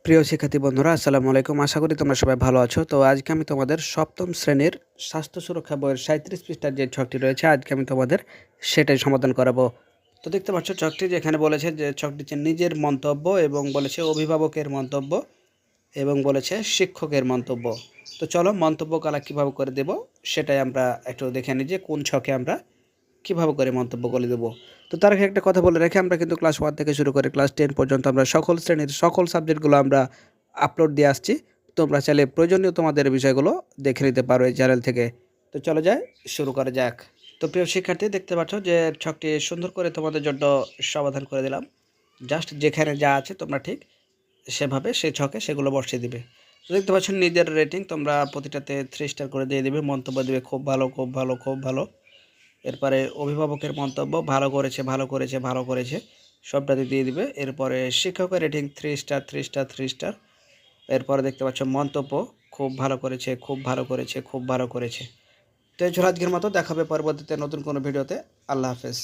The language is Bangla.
প্রিয় শিক্ষার্থী বন্ধুরা আসসালামু আলাইকুম। আশা করি তোমরা সবাই ভালো আছো। তো আজকে আমি তোমাদের সপ্তম শ্রেণীর স্বাস্থ্য সুরক্ষা বইয়ের 37 পৃষ্ঠার যে ছকটি রয়েছে আজকে আমি তোমাদের সেটাই সমাধান করাবো। তো দেখতে পাচ্ছ ছকটি যেখানে বলেছে যে ছকটি নিজের মন্তব্য এবং বলেছে অভিভাবকের মন্তব্য এবং বলেছে শিক্ষকের মন্তব্য। তো চলো মন্তব্য কলা কীভাবে করে দেব সেটাই আমরা একটু দেখে নিই যে কোন ছকে আমরা কীভাবে করে মন্তব্য করে দেবো। তো তার আগে একটা কথা বলে রেখে আমরা কিন্তু ক্লাস 1 থেকে শুরু করে ক্লাস 10 পর্যন্ত আমরা সকল শ্রেণীর সকল সাবজেক্টগুলো আমরা আপলোড দিয়ে আসছি। তোমরা চাইলে প্রয়োজনীয় তোমাদের বিষয়গুলো দেখে নিতে পারো এই চ্যানেল থেকে। তো চলো যাই, শুরু করা যাক। তো প্রিয় শিক্ষার্থী দেখতে পাচ্ছ যে ছকটি সুন্দর করে তোমাদের জন্য সমাধান করে দিলাম। জাস্ট যেখানে যা আছে তোমরা ঠিক সেভাবে সেই ছকে সেগুলো বসিয়ে দিবে। তো দেখতে পাচ্ছ নিজের রেটিং তোমরা প্রতিটাতে 3 স্টার করে দিয়ে দিবে, মন্তব্য দিবে খুব ভালো খুব ভালো খুব ভালো। এরপরে অভিভাবকের মন্তব্য ভালো করেছে ভালো করেছে ভালো করেছে সবটাতে দিয়ে দিবে। এরপরে শিক্ষকের রেটিং 3 স্টার 3 স্টার 3 স্টার। এরপরে দেখতে পাচ্ছ মন্তব্য খুব ভালো করেছে খুব ভালো করেছে খুব ভালো করেছে। তো এই ছিল আজকের মতো, দেখাবে পরবর্তীতে নতুন কোনো ভিডিওতে। আল্লাহ হাফেজ।